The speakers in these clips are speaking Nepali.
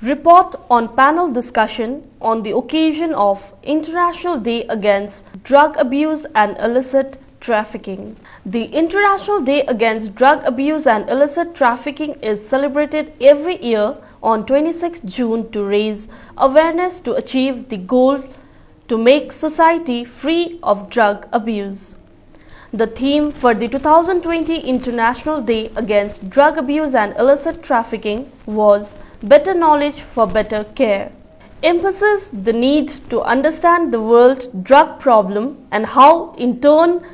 Report on panel discussion on the occasion of International Day Against Drug Abuse and Illicit Trafficking. The International Day Against Drug Abuse and Illicit Trafficking is celebrated every year on 26 June to raise awareness to achieve the goal to make society free of drug abuse. The theme for the 2020 International Day Against Drug Abuse and Illicit Trafficking was Better Knowledge for Better Care. Emphasis the need to understand the world drug problem and how in turn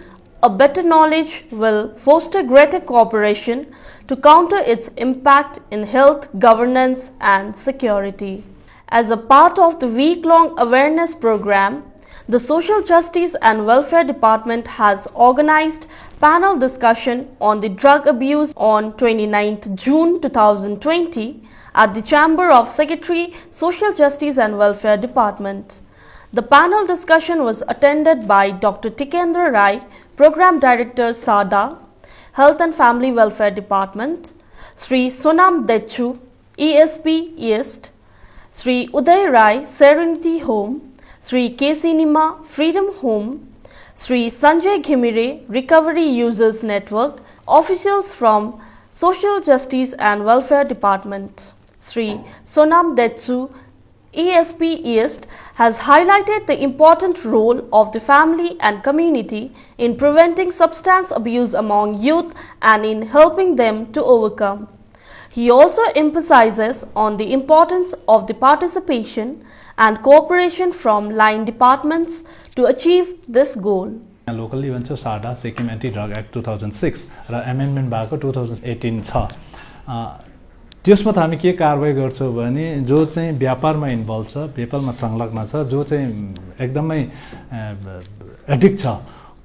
a better knowledge will foster greater cooperation to counter its impact in health, governance and security. As a part of the week-long awareness program, the Social Justice and Welfare Department has organized panel discussion on the drug abuse on 29th June 2020 at the Chamber of Secretary, Social Justice and Welfare Department. The panel discussion was attended by Dr. Tikendra Rai, Program Director, SADA, Health and Family Welfare Department, Sri Sonam Dechu, ESP East, Sri Uday Rai, Serenity Home, Sri K. Sinima, Freedom Home, Sri Sanjay Ghimire, Recovery Users Network, officials from Social Justice and Welfare Department. Sri Sonam Detsu, ESP East, has highlighted the important role of the family and community in preventing substance abuse among youth and in helping them to overcome. He also emphasizes on the importance of the participation and cooperation from line departments to achieve this goal. Local events of SADA, Sikkim Anti-Drug Act 2006 र amendment भएको 2018 छ। त्यसमा त हामी के कारबाही गर्छौं भने जो चाहिँ व्यापारमा इन्भल्भ छ, व्यापारमा संलग्न छ, जो चाहिँ एकदमै एडिक्ट छ,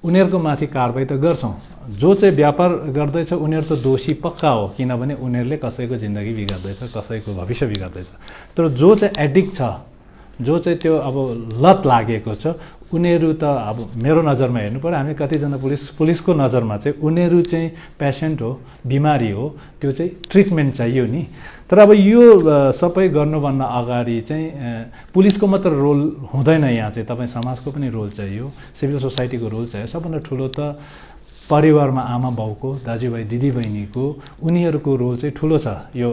उनीहरुको माथि कारबाही त गर्छौं। जो चाहिँ व्यापार गर्दैछ उनीहरु त दोषी पक्का हो, किनभने उनीहरुले कसैको जिन्दगी बिगार्दैछ, कसैको भविष्य बिगार्दैछ। तर जो चाहिँ एडिक्ट छ, जो चाहिँ त्यो अब लत लागेको छ, उनीहरु त अब मेरो नजरमा हेर्नु पर्यो, हामी कतिजना पुलिसको नजरमा चाहिँ उनीहरु चाहिँ पेशेन्ट हो, बिमारी हो, त्यो चाहिँ ट्रिटमेन्ट चाहियो नि। तर अब यो सबै गर्नुभन्दा अगाडि चाहिँ पुलिसको मात्र रोल हुँदैन, यहाँ चाहिँ तपाई समाजको पनि रोल चाहियो, सिभिल सोसाइटीको रोल चाहियो। सबभन्दा ठूलो त परिवारमा आमा बाउको, दाजुभाइ दिदीबहिनीको, उनीहरुको रोल चाहिँ ठूलो छ। यो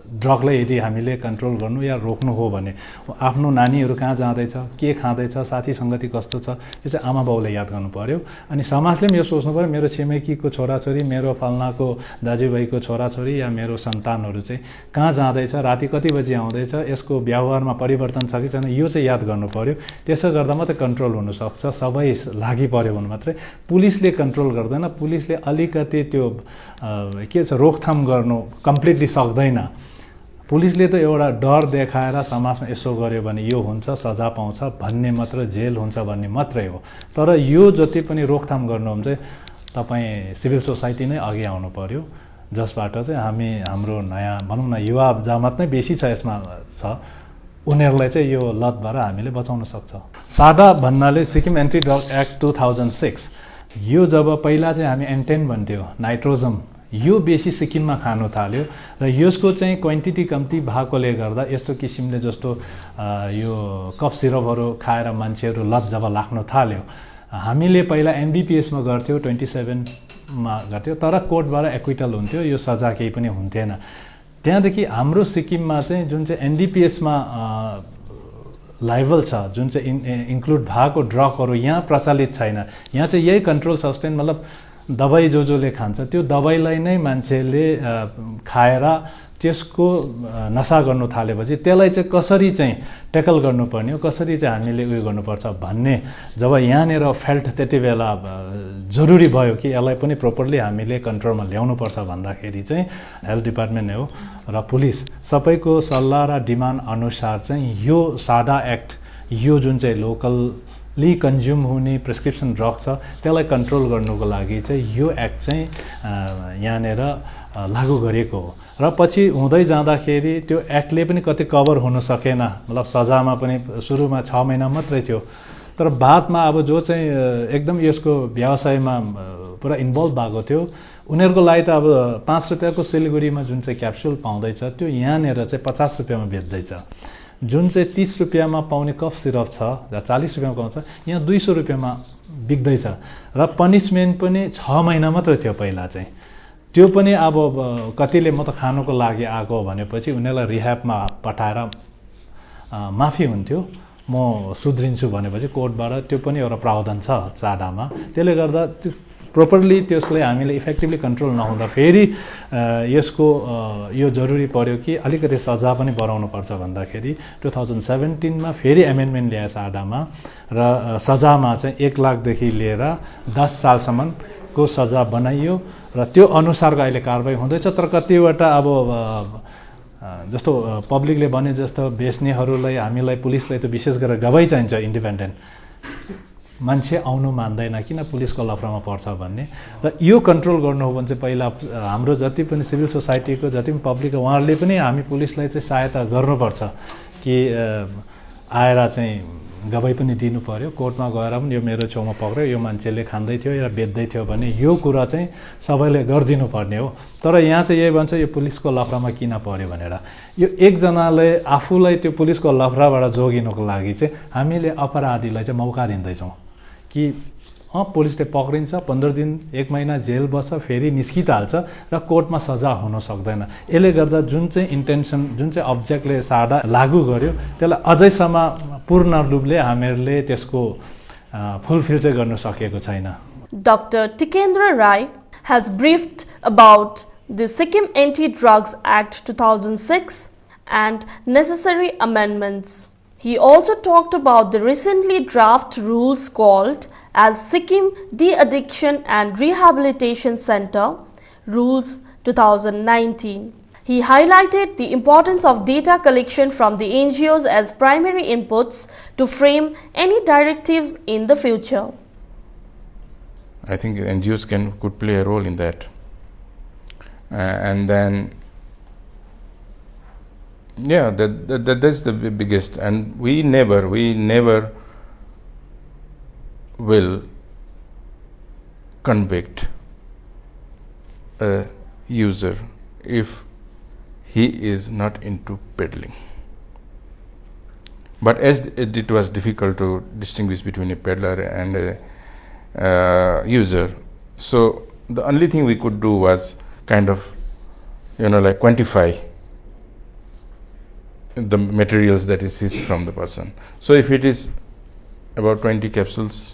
ड्रगलाई यदि हामीले कन्ट्रोल गर्नु या रोक्नु हो भने आफ्नो नानीहरु कहाँ जाँदैछ, के खाँदैछ, साथी संगति कस्तो छ, यो चाहिँ आमा बाउले याद गर्नु पर्यो। अनि समाजले पनि यो सोच्नु पर्यो, मेरो छिमेकीको छोराछोरी, मेरो फल्नाको दाजुभाइको छोराछोरी या मेरो सन्तानहरु चाहिँ कहाँ जाँदैछ, राति कति बजे आउँदैछ, यसको व्यवहारमा परिवर्तन छ कि छैन, यो चाहिँ याद गर्नु पर्यो। त्यसो गर्दा मात्रै कन्ट्रोल हुन सक्छ। सबै लागि पर्यो भने मात्रै। पुलिसले कन्ट्रोल गर्दैन, पुलिसले अलिकति त्यो के छ रोकथाम गर्नु कम्प्लिटली सक्दैन। पुलिसले त एउटा डर देखाएर समाजमा यसो गर्यो भने यो हुन्छ, सजा पाउँछ भन्ने मात्र, जेल हुन्छ भन्ने मात्रै हो। तर यो जति पनि रोकथाम गर्नु हो चाहिँ तपाई सिभिल सोसाइटी नै अघि आउनु पर्यो, जसबाट चाहिँ हामी हाम्रो नयाँ भनौं न युवा जमात नै बेसी छ यसमा छ, उनीहरुलाई चाहिँ यो लतबाट हामीले बचाउन सक्छ। सादा भन्नाले सिक्किम एन्टी ड्रग एक्ट 2006, यो जब पहिला चाहिँ हामी एन्टेन भन्थ्यो, नाइट्रोजम, यो बेसी सिक्किममा खानु थाल्यो र यसको चाहिँ क्वान्टिटी कम्ती भएकोले गर्दा यस्तो किसिमले जस्तो यो कफ सिरपहरु खाएर मान्छेहरु लत जब लाग्न थाल्यो, हामीले पहिला एनडीपीएस मा गर्थ्यौ, 27 मा गर्थ्यौ, तर कोर्टबाट एक्विटल हुन्थ्यो, यो सजा केही पनि हुन्थेन। त्यहाँदेखि हाम्रो सिक्किममा चाहिँ जुन चाहिँ एनडीपीएस मा लाइबल छ, जुन चाहिँ इन्क्लुड भएको ड्रगहरु यहाँ प्रचलित छैन। यहाँ चाहिँ यही कन्ट्रोल सब्स्टेन्स मतलब दबाई जोले खान्छ, त्यो दबाईलाई नै मान्छेले खाएर त्यसको नशा गर्नु थालेपछि त्यसलाई चाहिँ कसरी चाहिँ ट्याकल गर्नुपर्ने हो, कसरी चाहिँ हामीले उयो गर्नुपर्छ भन्ने जब यहाँनेर फेल्ट त्यति बेला जरुरी भयो कि यसलाई पनि प्रोपरली हामीले कन्ट्रोलमा ल्याउनु पर्छ भन्दाखेरि चाहिँ हेल्थ डिपार्टमेन्ट हो र पुलिस सबैको सल्लाह र डिमान्ड अनुसार चाहिँ यो सादा एक्ट, यो जुन चाहिँ लोकली कन्ज्युम हुने प्रिस्क्रिप्सन ड्रग छ त्यसलाई कन्ट्रोल गर्नुको लागि चाहिँ यो एक्ट चाहिँ यहाँनेर लागू गरेको हो। र पछि हुँदै जाँदाखेरि त्यो एक्टले पनि कति कभर हुन सकेन, मतलब सजामा पनि सुरुमा 6 महिना मात्रै थियो, तर बादमा अब जो चाहिँ एकदम यसको व्यवसायमा पुरा इन्भल्भ भएको थियो उनीहरूको लागि त अब 5 रुपियाँको सिलिगुडीमा जुन चाहिँ क्याप्सुल पाउँदैछ त्यो यहाँनिर चाहिँ 50 रुपियाँमा बेच्दैछ। जुन चाहिँ 30 रुपियाँमा पाउने कफ सिरप छ र 40 रुपियाँमा पाउँछ यहाँ 200 रुपियाँमा बिक्दैछ र पनिसमेन्ट पनि 6 महिना मात्र थियो पहिला चाहिँ। त्यो पनि अब कतिले म त खानुको लागि आएको भनेपछि उनीहरूलाई रिह्याबमा पठाएर माफी हुन्थ्यो, म सुध्रिन्छु भनेपछि कोर्टबाट त्यो पनि एउटा प्रावधान छ चाडामा। त्यसले गर्दा त्यो प्रोपरली त्यसलाई हामीले इफेक्टिभली कन्ट्रोल नहुँदा फेरि यसको यो जरुरी पर्यो कि अलिकति सजा पनि बढाउनुपर्छ भन्दाखेरि 2017मा फेरि एमेन्डमेन्ट ल्याए साडामा र सजामा चाहिँ 1 लाखदेखि लिएर 10 सालसम्मको सजा बनाइयो र त्यो अनुसारको अहिले कारबाही हुँदैछ। तर कतिवटा अब जस्तो पब्लिकले भने जस्तो बेच्नेहरूलाई हामीलाई पुलिसलाई त विशेष गरेर गवाही चाहिन्छ, इन्डिपेन्डेन्ट मान्छे आउनु मान्दैन किन पुलिसको लफरामा पर्छ भन्ने। र यो कन्ट्रोल गर्नु हो भने चाहिँ पहिला हाम्रो जति पनि सिभिल सोसाइटीको जति पनि पब्लिक उहाँहरूले पनि हामी पुलिसलाई चाहिँ सहायता गर्नुपर्छ कि आएर चाहिँ गवाही पनि दिनु पर्यो। कोर्टमा गएर पनि यो मेरो छेउमा पक्र्यो, यो मान्छेले खाँदै थियो या बेच्दै थियो भने यो कुरा चाहिँ सबैले गरिदिनु पर्ने हो। तर यहाँ चाहिँ यही भन्छ यो पुलिसको लफरामा किन पर्यो भनेर। यो एकजनाले आफूलाई त्यो पुलिसको लफराबाट जोगिनुको लागि चाहिँ हामीले अपराधीलाई चाहिँ मौका दिँदैछौँ कि पुलिसले पक्रिन्छ, 15 दिन 1 महिना जेल बस्छ, फेरि निस्किहाल्छ र कोर्टमा सजा हुन सक्दैन। यसले गर्दा जुन चाहिँ इन्टेन्सन, जुन चाहिँ अब्जेक्टले साडा लागू गर्यो त्यसलाई अझैसम्म पूर्ण रूपले हामीहरूले त्यसको फुलफिल चाहिँ गर्न सकेको छैन। Dr. Tikendra Rai has briefed about the Sikkim Anti-Drugs Act 2006 and necessary amendments. He also talked about the recently drafted rules called as Sikkim De-Addiction and Rehabilitation Center Rules 2019. He highlighted the importance of data collection from the NGOs as primary inputs to frame any directives in the future. I think NGOs could play a role in that. And then, yeah, that's the biggest. And we never will convict a user if he is not into peddling. But as it was difficult to distinguish between a peddler and a user, so the only thing we could do was kind of, like quantify the materials that is seized from the person. So if it is about 20 capsules,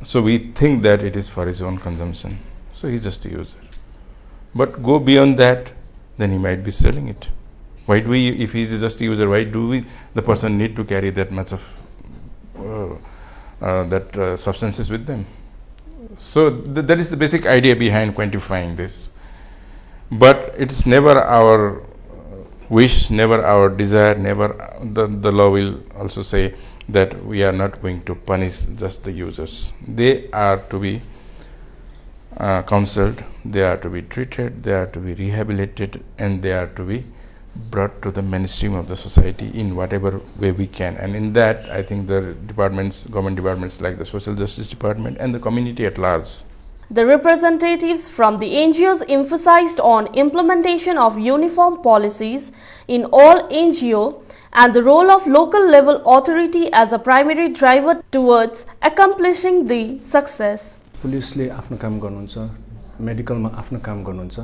so we think that it is for his own consumption, so he's just a user. But go beyond that, then he might be selling it. Why do we, if he is just a user, why do the person need to carry that much of substances with them? So that is the basic idea behind quantifying this. But it's never our wish, never our desire, never the law will also say that we are not going to punish just the users. They are to be counseled, they are to be treated, they are to be rehabilitated, and they are to be brought to the mainstream of the society in whatever way we can. And in that, I think the departments, government departments like the Social Justice Department and the community at large. The representatives from the NGOs emphasized on implementation of uniform policies in all NGO and the role of local level authority as a primary driver towards accomplishing the success. पुलिसले आफ्नो काम गर्नुहुन्छ, मेडिकलमा आफ्नो काम गर्नुहुन्छ,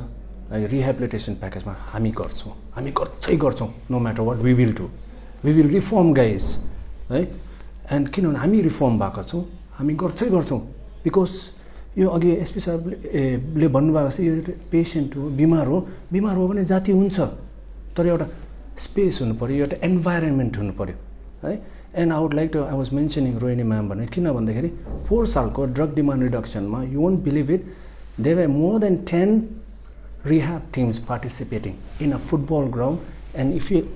रिहेबिलिटेसन प्याकेजमा हामी गर्छौँ, no matter what we will do, we will reform guys है। एन्ड किनभने हामी रिफर्म भएको छौँ, हामी गर्छौँ बिकज यो अघि एसपी साहबले भन्नुभएको छ, यो पेसेन्ट हो, बिमार हो भने जाति हुन्छ, तर एउटा स्पेस हुनु पर्यो, एउटा एन्भाइरोमेन्ट हुनु पर्यो है। And I would like to, I was mentioning Rohini ma'am भने, किन भन्दाखेरि 4 सालको ड्रग डिमान्ड रिडक्सनमा you won't believe it, there were more than 10 rehab teams participating in a football ground. And if you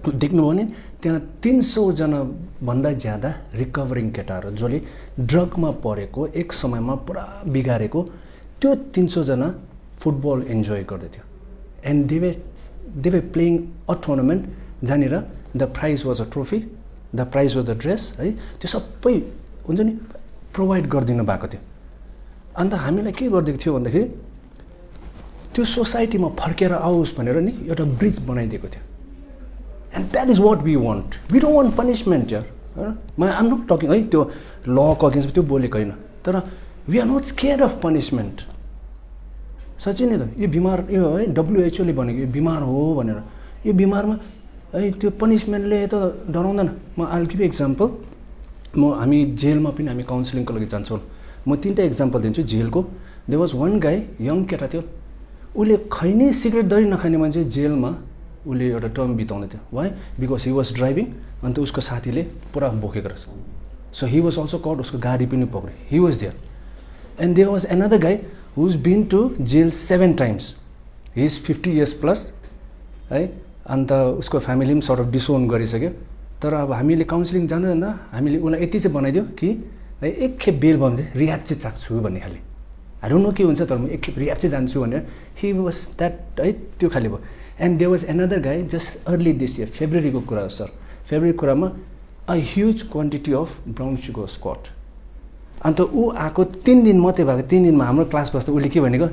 देख्नु भने त्यहाँ 300 जना भन्दा ज्यादा रिकभरिङ केटाहरू जसले ड्रगमा परेको, एक समयमा पुरा बिगारेको, त्यो 300 जना फुटबल इन्जोय गर्दै थियो। And they were playing a tournament जहाँनिर the prize was a trophy, the prize was the dress है, त्यो सबै हुन्छ नि प्रोभाइड गरिदिनु भएको थियो। अन्त हामीलाई के गरिदिएको थियो भन्दाखेरि त्यो सोसाइटीमा फर्केर आओस् भनेर नि एउटा ब्रिज बनाइदिएको थियो and that is what we want we don't want punishment यार म आम नट टकिङ है त्यो लको अगेन्स्ट त्यो बोलेको होइन तर we are not scared of punishment साँच्चै नै त यो बिमार यो है WHO ले भनेको यो बिमार हो भनेर यो बिमारमा है त्यो पनिसमेन्टले त डराउँदैन म आइल गिभ एक्जाम्पल हामी जेलमा पनि हामी काउन्सिलिङको लागि जान्छौँ म 3टा एक्जाम्पल दिन्छु जेलको देयर वाज वन गाई यङ केटा थियो उसले खैनी सिगरेट दरी नखाने मान्छे जेलमा उसले एउटा टर्म बिताउँदै थियो why because he was driving अन्त उसको साथीले पुरा बोकेको रहेछ so he was also caught उसको गाडी पनि पक्रियो he was there and there was another guy who is been to jail 7 times he is 50 years plus है अन्त उसको फ्यामिली पनि सर्ट अफ डिसोन गरिसक्यो तर अब हामीले काउन्सिलिङ जाँदा जाँदा हामीले उसलाई यति चाहिँ बनाइदियो कि है एकखेप बेल भयो भने चाहिँ रिहाब चाहिँ चाख्छु भन्ने खाले आई डोन्ट नो के हुन्छ तर म एकखेप रिहाब चाहिँ जान्छु भनेर हि वाज द्याट है त्यो खाले भयो and there was another guy just early this year फेब्रुअरीको कुरा हो सर फेब्रुअरी कुरामा a huge quantity of brown sugar squat अन्त ऊ आएको 3 दिन मात्रै भएको 3 दिनमा हाम्रो क्लास बस्दा उसले के भनेको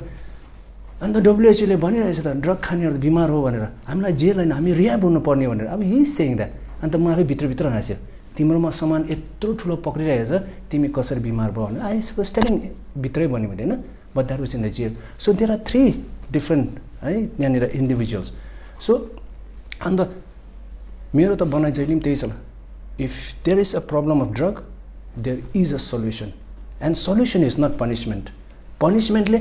अन्त WHO ले भनिरहेछ त ड्रग खानेहरू त बिमार हो भनेर हामीलाई जेल होइन हामी रिहाब हुनुपर्ने भनेर अब हि सेङ द्याट अन्त म आफै भित्रभित्र हाँस्यो तिम्रोमा सामान यत्रो ठुलो पक्रिरहेछ तिमी कसरी बिमार भयो भने आई वाज टेलिङ भित्रै भन्यो भने होइन but that was in the jail so there are 3 different है यहाँनिर इन्डिभिजुअल्स सो अन्त मेरो त बनाइ जहिले पनि त्यही छ if there is a problem of drug there is a solution and solution is not punishment पनिसमेन्टले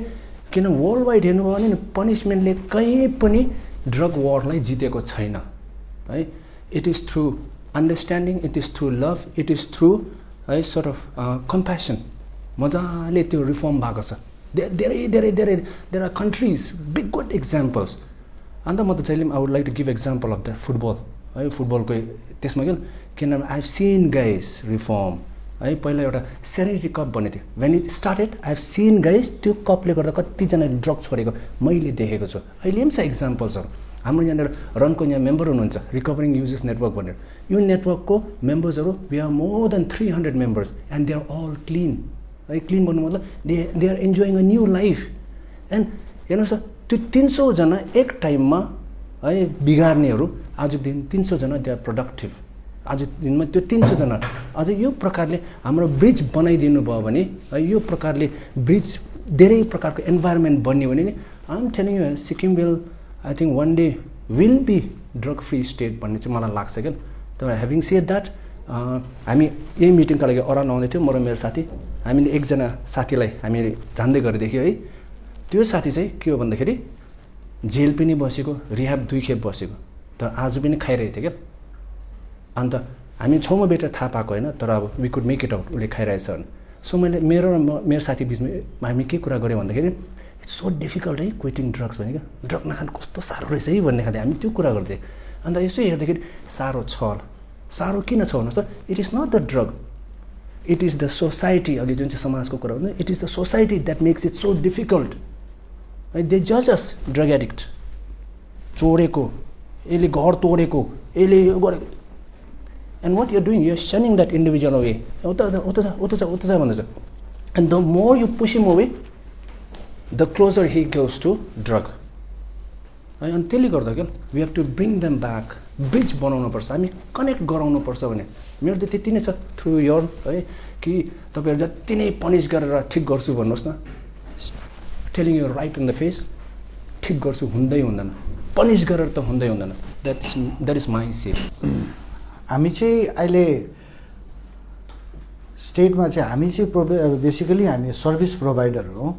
किन वर्ल्ड वाइड हेर्नुभयो भने पनिसमेन्टले कहीँ पनि ड्रग वारलाई जितेको छैन है it is through understanding it is through love it is through है सर्ट अफ कम्प्यासन मजाले त्यो रिफर्म भएको छ धेरै धेरै धेरै there are countries big good examples अन्त म त जहिले पनि I would like to give example of the football है फुटबलको त्यसमा किनभने I have seen guys reform है पहिला एउटा सेरेनिटी कप बनेको थियो when it started I have seen guys त्यो कपले गर्दा कतिजना ड्रग छोडेको मैले देखेको छु अहिले पनि छ एक्जाम्पल्सहरू हाम्रो यहाँनिर रनको यहाँ मेम्बर हुनुहुन्छ रिकभरिङ युजर्स नेटवर्क भनेर यो नेटवर्कको मेम्बर्सहरू we are more than 300 members and they are all clean है क्लिन भन्नु मतलब they are enjoying a new life and हेर्नुहोस् त्यो 300 जना एक टाइममा है बिगार्नेहरू आजको दिन 300 जना दे आर प्रोडक्टिभ आज दिनमा त्यो 300 जना अझै यो प्रकारले हाम्रो ब्रिज बनाइदिनु भयो भने है यो प्रकारले ब्रिज धेरै प्रकारको इन्भाइरोमेन्ट बन्यो भने नि I am telling you Sikkim will I think one day will be drug free state भन्ने चाहिँ मलाई लाग्छ क्या तर ह्याभिङ सेड द्याट हामी यही मिटिङका लागि अराउन्ड आउँदै थियो म र मेरो साथी हामीले एकजना साथीलाई हामीले जान्दै गरिदेखियो है त्यो साथी चाहिँ के हो भन्दाखेरि जेल पनि बसेको रिहाब 2 खेप बसेको तर आज पनि खाइरहेको थियो क्या अन्त हामी छौँमा बेटर थाहा पाएको होइन तर अब we could make it out उसले खाइरहेछ भने सो मैले मेरो र मेरो साथी बिचमा हामी के कुरा गऱ्यौँ भन्दाखेरि इट्स सो डिफिकल्ट है क्विटिङ ड्रग्स भने क्या ड्रग नखानु कस्तो साह्रो रहेछ है भन्ने खाले हामी त्यो कुरा गर्थ्यौँ अन्त यसो हेर्दाखेरि साह्रो छ साह्रो किन छ भन्नुहोस् त it is not the drug it is the society अघि जुन चाहिँ समाजको कुरा हो it is the society that makes it so difficult है दे जज अस ड्रग एडिक्ट चोरेको यसले घर तोडेको यसले यो गरेको and what you're doing you're sending that individual away उता छ भन्दैछ and the more you push him away the closer he goes to drug है अनि त्यसले गर्दा क्या we have to bring them back bridge बनाउनुपर्छ हामी कनेक्ट गराउनुपर्छ भने मेरो त त्यति नै छ थ्रु यर है कि तपाईँहरू जति नै पनिस गरेर ठिक गर्छु भन्नुहोस् न telling you right in the face ठिक गर्छु हुँदै हुँदैन पनिस गरेर त हुँदै हुँदैन द्याट इज माई से हामी चाहिँ अहिले स्टेटमा चाहिँ हामी चाहिँ बेसिकली हामी सर्भिस प्रोभाइडर हो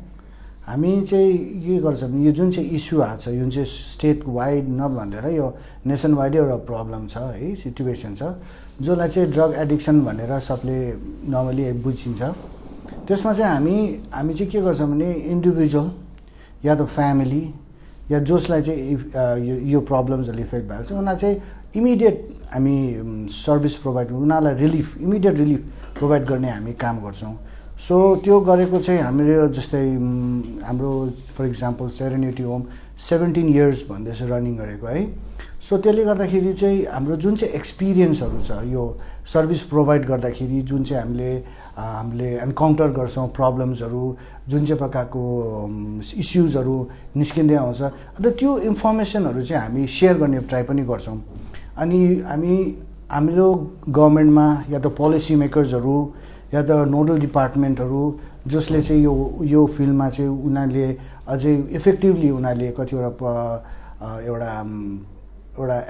हामी चाहिँ के गर्छौँ यो जुन चाहिँ इस्यु आएको छ जुन चाहिँ स्टेट वाइड नभनेर यो नेसन वाइड एउटा प्रब्लम छ है सिचुएसन छ जसलाई चाहिँ ड्रग एडिक्सन भनेर सबले नर्मली बुझिन्छ त्यसमा चाहिँ हामी चाहिँ के गर्छौँ भने इन्डिभिजुअल या त फ्यामिली या जसलाई चाहिँ यो प्रब्लम्सहरूले इफेक्ट भएको छ उनीहरूलाई चाहिँ इमिडिएट हामी सर्भिस प्रोभाइड उनीहरूलाई इमिडिएट रिलिफ प्रोभाइड गर्ने हामी काम गर्छौँ सो त्यो गरेको चाहिँ हामीले जस्तै हाम्रो for example Serenity Home 17 years भन्दैछ रनिङ गरेको है सो त्यसले गर्दाखेरि चाहिँ हाम्रो जुन चाहिँ एक्सपिरियन्सहरू छ यो सर्भिस प्रोभाइड गर्दाखेरि जुन चाहिँ हामीले एन्काउन्टर गर्छौँ प्रब्लम्सहरू जुन चाहिँ प्रकारको इस्युजहरू निस्किँदै आउँछ अन्त त्यो इन्फर्मेसनहरू चाहिँ हामी सेयर गर्ने ट्राई पनि गर्छौँ अनि हाम्रो गभर्मेन्टमा या त पोलिसी मेकर्सहरू या त नोडल डिपार्टमेन्टहरू जसले चाहिँ यो फिल्डमा चाहिँ उनीहरूले अझै इफेक्टिभली उनीहरूले कतिवटा एउटा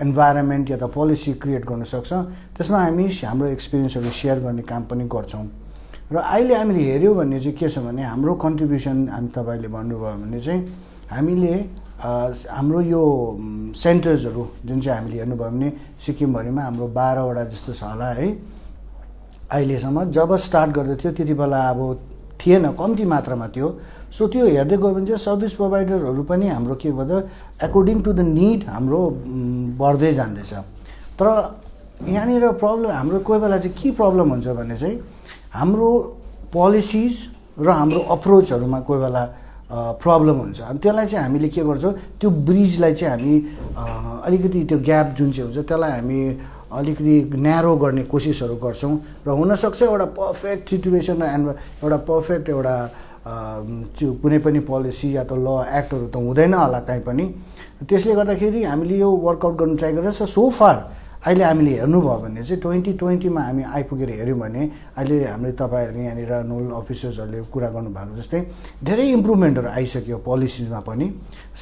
इन्भाइरोमेन्ट या त पोलिसी क्रिएट गर्न सक्छ त्यसमा हामी हाम्रो एक्सपिरियन्सहरू सेयर गर्ने काम पनि गर्छौँ र अहिले हामीले हेऱ्यौँ भने चाहिँ के छ भने हाम्रो कन्ट्रिब्युसन हामी तपाईँले भन्नुभयो भने चाहिँ हामीले हाम्रो यो सेन्टर्सहरू जुन चाहिँ हामीले हेर्नुभयो भने सिक्किमभरिमा हाम्रो 12वटा जस्तो छ होला है अहिलेसम्म जब स्टार्ट गर्दै थियो त्यति बेला अब थिएन कम्ती मात्रामा थियो सो त्यो हेर्दै गयो भने चाहिँ सर्भिस प्रोभाइडरहरू पनि हाम्रो के भन्दा एकोर्डिङ टु द निड हाम्रो बढ्दै जाँदैछ तर यहाँनिर प्रब्लम हाम्रो कोही बेला चाहिँ के प्रब्लम हुन्छ भने चाहिँ हाम्रो पोलिसिज र हाम्रो अप्रोचहरूमा कोही बेला प्रब्लम हुन्छ अनि त्यसलाई चाहिँ हामीले के गर्छौँ त्यो ब्रिजलाई चाहिँ हामी अलिकति त्यो ग्याप जुन चाहिँ हुन्छ त्यसलाई हामी अलिकति न्यारो गर्ने कोसिसहरू गर्छौँ र हुनसक्छ एउटा पर्फेक्ट सिचुएसन र एउटा पर्फेक्ट एउटा त्यो कुनै पनि पोलिसी या त ल एक्टहरू त हुँदैन होला कहीँ पनि त्यसले गर्दाखेरि हामीले यो वर्कआउट गर्नु ट्राई गरेर सो फार अहिले हामीले हेर्नुभयो भने चाहिँ 2020मा हामी आइपुगेर हेऱ्यौँ भने अहिले हामीले तपाईँहरूले यहाँनिर नोडल अफिसर्सहरूले कुरा गर्नुभएको जस्तै धेरै इम्प्रुभमेन्टहरू आइसक्यो पोलिसिजमा पनि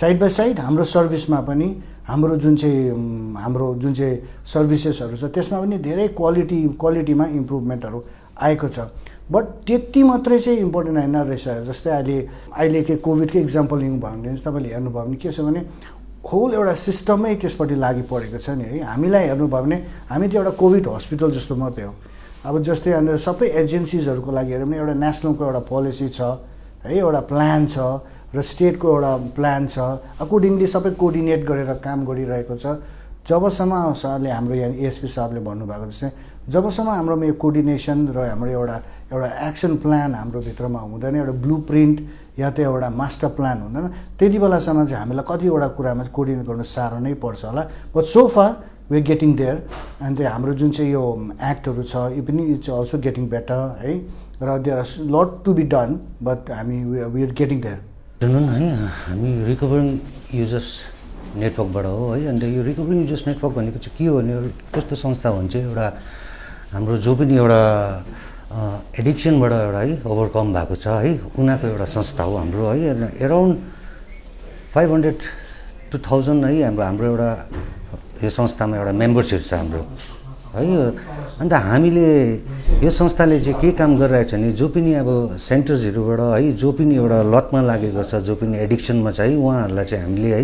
साइड बाई साइड हाम्रो सर्भिसमा पनि हाम्रो जुन चाहिँ सर्भिसेसहरू छ त्यसमा पनि धेरै क्वालिटीमा इम्प्रुभमेन्टहरू आएको छ बट त्यति मात्रै चाहिँ इम्पोर्टेन्ट होइन रहेछ जस्तै अहिले के कोभिडकै इक्जाम्पल लिनु भयो भने तपाईँले हेर्नुभयो भने के छ भने होल एउटा सिस्टमै त्यसपट्टि लागि परेको छ नि है हामीलाई हेर्नुभयो भने हामी त एउटा कोभिड हस्पिटल जस्तो मात्रै हो अब जस्तै अन्त सबै एजेन्सिजहरूको लागि हेऱ्यो भने एउटा नेसनलको एउटा पोलिसी छ है एउटा प्लान छ र स्टेटको एउटा प्लान छ अकर्डिङली सबै कोअर्डिनेट गरेर काम गरिरहेको छ जबसम्म सरले हाम्रो यहाँ एएसपी साहबले भन्नुभएको जस्तै जबसम्म हाम्रोमा यो कोअर्डिनेसन र हाम्रो एउटा एक्सन प्लान हाम्रो भित्रमा हुँदैन एउटा ब्लु प्रिन्ट या त एउटा मास्टर प्लान हुँदैन त्यति बेलासम्म चाहिँ हामीलाई कतिवटा कुरामा कोअर्डिनेट गर्न साह्रो नै पर्छ होला but so far we getting there and हाम्रो जुन चाहिँ यो एक्टहरू छ यो पनि इट्स अल्सो गेटिङ बेटर है र there are lot to be done but हामी वी आर गेटिङ देयर जुन है हामी रिकभरिङ युजर्स नेटवर्कबाट हो है अन्त यो रिकभरिङ युजर्स नेटवर्क भनेको चाहिँ के हो भने कस्तो संस्था हो भने चाहिँ एउटा हाम्रो जो पनि एउटा एडिक्सनबाट एउटा है ओभरकम भएको छ है उनीहरूको एउटा संस्था हो हाम्रो है एराउन्ड 500 to 1000 है हाम्रो एउटा यो संस्थामा एउटा मेम्बरसिप छ हाम्रो है अन्त हामीले यो संस्थाले चाहिँ के काम गरिरहेको छ भने जो पनि अब सेन्टर्सहरूबाट है जो पनि एउटा लतमा लागेको छ जो पनि एडिक्सनमा छ है उहाँहरूलाई चाहिँ हामीले है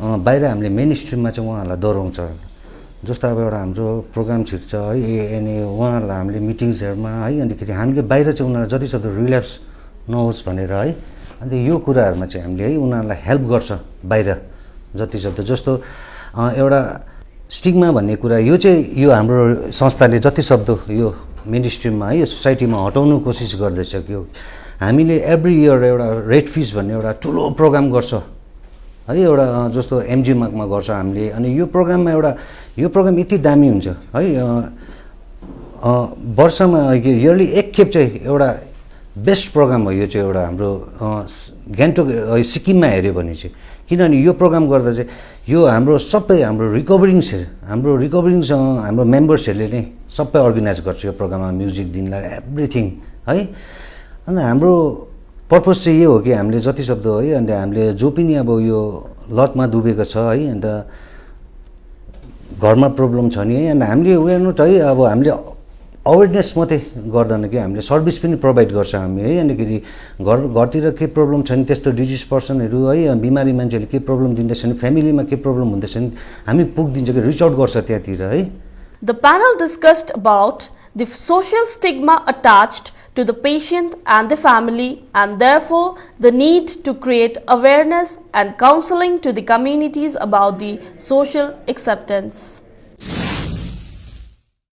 बाहिर हामीले मेन स्ट्रिममा चाहिँ उहाँहरूलाई दोहोऱ्याउँछ जस्तो अब एउटा हाम्रो प्रोग्राम छिर्छ है एएनए उहाँहरूलाई हामीले मिटिङ्सहरूमा है अन्तखेरि हामीले बाहिर चाहिँ उनीहरूलाई जति सक्दो रिल्याप्स नहोस् भनेर है अन्त यो कुराहरूमा चाहिँ हामीले है उनीहरूलाई हेल्प गर्छ बाहिर जति सक्दो जस्तो एउटा स्टिग्मा भन्ने कुरा यो चाहिँ यो हाम्रो संस्थाले जति सक्दो यो मेन स्ट्रिममा है यो सोसाइटीमा हटाउनु कोसिस गर्दैछ कि हामीले एभ्री इयर एउटा रेड फिस भन्ने एउटा ठुलो प्रोग्राम गर्छ है एउटा जस्तो एमजी मार्गमा गर्छ हामीले अनि यो प्रोग्राममा यो प्रोग्राम यति दामी हुन्छ है वर्षमा इयरली एक खेप चाहिँ एउटा बेस्ट प्रोग्राम हो यो चाहिँ एउटा हाम्रो गान्तोक सिक्किममा हेऱ्यो भने चाहिँ किनभने यो प्रोग्राम गर्दा चाहिँ यो हाम्रो सबै हाम्रो रिकभरिङसँग हाम्रो मेम्बर्सहरूले नै सबै अर्गनाइज गर्छ यो प्रोग्राममा म्युजिक दिनलाई एभ्रिथिङ है अन्त हाम्रो पर्पज चाहिँ यो हो कि हामीले जति सक्दो है अन्त हामीले जो पनि अब यो लतमा डुबेको छ है अन्त घरमा प्रब्लम छ नि है अन्त हामीले उयो है अब हामीले अवेरनेस मात्रै गर्दैन कि हामीले सर्भिस पनि प्रोभाइड गर्छ हामी है अन्तखेरि घरतिर के प्रब्लम छ नि त्यस्तो डिजिज पर्सनहरू है बिमारी मान्छेहरूले के प्रब्लम दिँदैछ नि फ्यामिलीमा के प्रब्लम हुँदैछ नि हामी पुगिदिन्छ कि रिच आउट गर्छ त्यहाँतिर है The panel discussed about the social stigma attached to the patient and the family and therefore the need to create awareness and counseling to the communities about the social acceptance.